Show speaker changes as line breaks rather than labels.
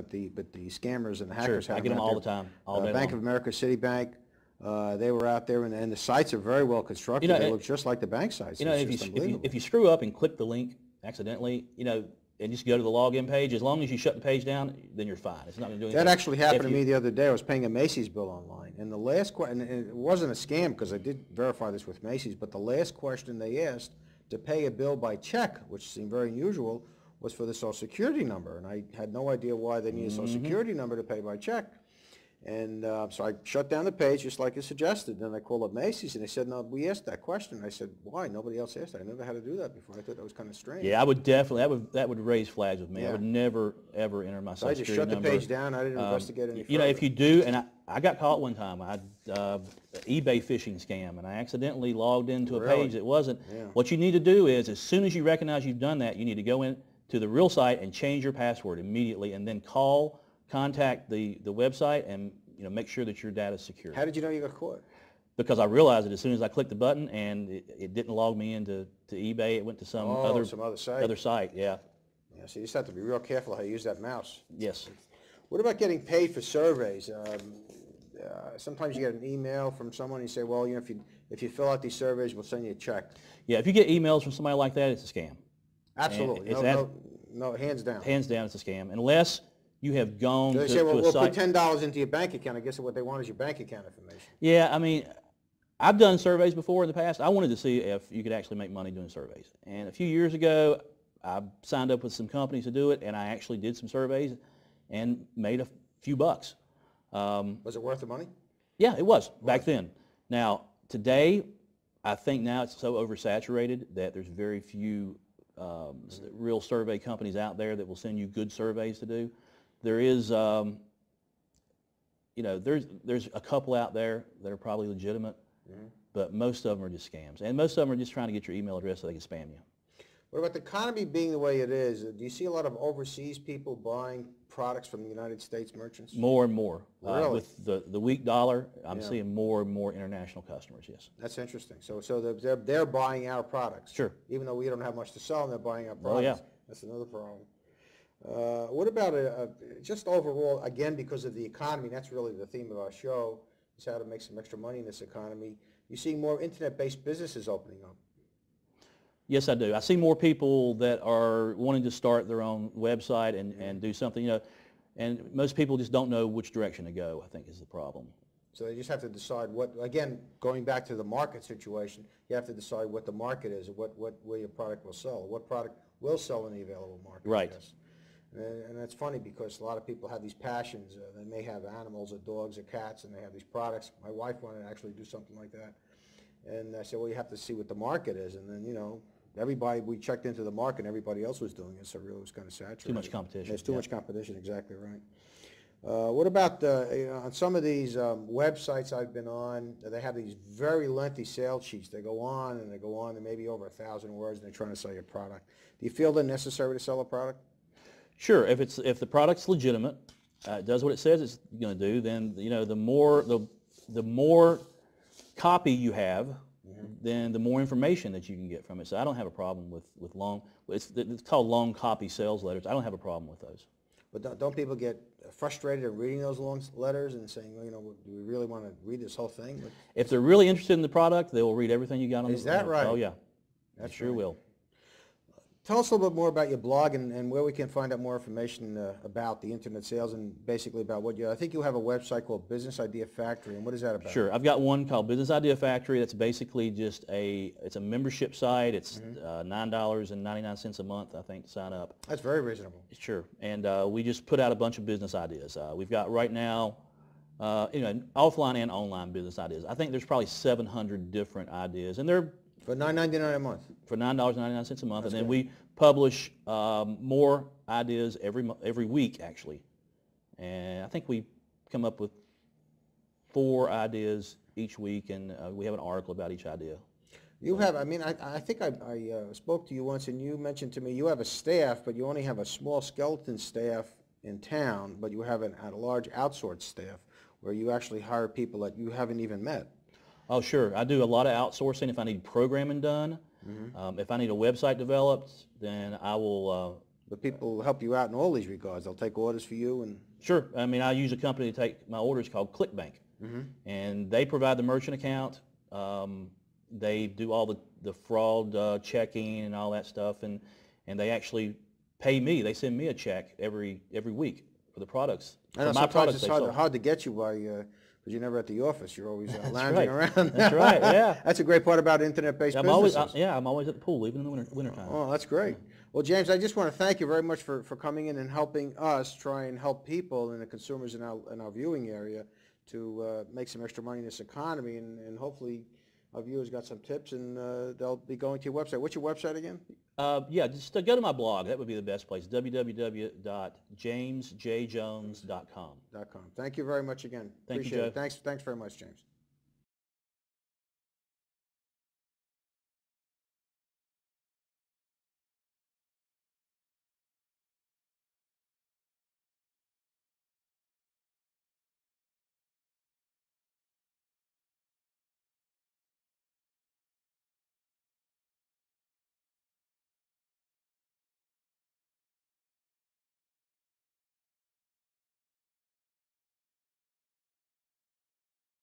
but the scammers and the
Sure,
hackers have
I get them
out
all
there.
the time, all day
Bank
long.
of America, Citibank, they were out there, and the sites are very well constructed. They look just like the bank sites.
You know,
It's just unbelievable.
if you screw up and click the link accidentally, you know, and just go to the login page, as long as you shut the page down, then you're fine. It's not going to do anything.
That actually happened to me the other day. I was paying a Macy's bill online, and the last question, and it wasn't a scam because I did verify this with Macy's, but the last question they asked to pay a bill by check, which seemed very unusual, was for the Social Security number, and I had no idea why they needed a Social Security number to pay by check. And so I shut down the page just like you suggested. Then I called up Macy's, and they said, no, we asked that question. I said, why? Nobody else asked that. I never had to do that before. I thought that was kind of strange.
Yeah, I would definitely, that would raise flags with me.
Yeah.
I would never, ever enter my Social
I just
Security
shut
number.
the page down. I didn't investigate any further.
You know, if you do, and I got caught one time. I had eBay phishing scam, and I accidentally logged into a page that wasn't.
Yeah.
What you need to do is, as soon as you recognize you've done that, you need to go in to the real site and change your password immediately, and then contact the website and make sure that your data is secure.
How did you know you got caught?
Because I realized it as soon as I clicked the button, and it didn't log me into eBay. It went to some other
site.
Other site, yeah.
Yeah, so you just have to be real careful how you use that mouse.
Yes.
What about getting paid for surveys? Sometimes you get an email from someone, and you say, well, if you fill out these surveys, we'll send you a check.
Yeah, if you get emails from somebody like that, it's a scam.
Absolutely. No, hands down.
Hands down, it's a scam. Unless you have gone
So they
to,
say, well,
to a
we'll
site.
put $10 into your bank account. I guess what they want is your bank account information.
Yeah, I mean, I've done surveys before in the past. I wanted to see if you could actually make money doing surveys. And a few years ago, I signed up with some companies to do it, and I actually did some surveys and made a few bucks.
Was it worth the money?
Yeah, it was back then. Now, today, I think now it's so oversaturated that there's very few real survey companies out there that will send you good surveys to do. There is, there's a couple out there that are probably legitimate, but most of them are just scams. And most of them are just trying to get your email address so they can spam you.
What about the economy being the way it is? Do you see a lot of overseas people buying products from the United States merchants?
More and more.
Really?
With the weak dollar, I'm seeing more and more international customers, yes.
That's interesting. So they're buying our products.
Sure.
Even though we don't have much to sell, and they're buying our products.
Oh, yeah.
That's another problem. What about just overall, again, because of the economy, that's really the theme of our show, is how to make some extra money in this economy. You're seeing more internet-based businesses opening up.
Yes, I do. I see more people that are wanting to start their own website and do something, and most people just don't know which direction to go, I think is the problem.
So they just have to decide again, going back to the market situation, you have to decide what the market is, where your product will sell, what product will sell in the available market.
Right.
Yes. And that's funny because a lot of people have these passions. They may have animals or dogs or cats, and they have these products. My wife wanted to actually do something like that. And I said, well, you have to see what the market is. And then, everybody, we checked into the market, and everybody else was doing it, so really it was kind of saturated.
Too much competition.
There's too much competition, exactly right. What about on some of these websites I've been on, they have these very lengthy sales sheets. They go on and they go on, and maybe over 1,000 words, and they're trying to sell your product. Do you feel they're necessary to sell a product?
Sure. If the product's legitimate, it does what it says it's going to do, then the more copy you have, then the more information that you can get from it. So I don't have a problem with long. It's called long copy sales letters. I don't have a problem with those.
But don't people get frustrated at reading those long letters and saying, well, do we really want to read this whole thing?
If they're really interested in the product, they will read everything you got on.
Is that right?
Oh yeah,
That's
they sure
right.
will.
Tell us a little bit more about your blog and where we can find out more information about the internet sales and basically about what I think you have a website called Business Idea Factory, and what is that about?
Sure. I've got one called Business Idea Factory. That's basically just it's a membership site. It's $9.99 a month, I think, to sign up.
That's very reasonable.
Sure. And we just put out a bunch of business ideas. We've got right now, offline and online business ideas. I think there's probably 700 different ideas, and they're
For $9.99 a month?
For $9.99 a month.
That's
and then
good.
we publish more ideas every week, actually. And I think we come up with 4 ideas each week, and we have an article about each idea.
You have, I think I spoke to you once, and you mentioned to me you have a staff, but you only have a small skeleton staff in town, but you have a large outsourced staff where you actually hire people that you haven't even met.
Oh, sure. I do a lot of outsourcing if I need programming done. If I need a website developed, then I will
But people help you out in all these regards. They'll take orders for you and...
Sure. I mean, I use a company to take my orders called ClickBank, and they provide the merchant account. They do all the fraud checking and all that stuff, and they actually pay me. They send me a check every week for the products.
I know
for my
sometimes
products
it's
they
hard,
sold.
hard to get you by, because you're never at the office. You're always lounging
right.
around.
That's right, yeah.
That's a great part about internet-based
I'm
businesses.
always, I'm always at the pool, even in the wintertime.
Oh, that's great. Well, James, I just want to thank you very much for coming in and helping us try and help people and the consumers in our viewing area to make some extra money in this economy, and hopefully our viewers got some tips, and they'll be going to your website. What's your website again?
Yeah, just go to my blog. That would be the best place, www.jamesjjones.com.
.com. Thank you very much again.
Thank you,
Appreciate
Joe.
it. Thanks very much, James.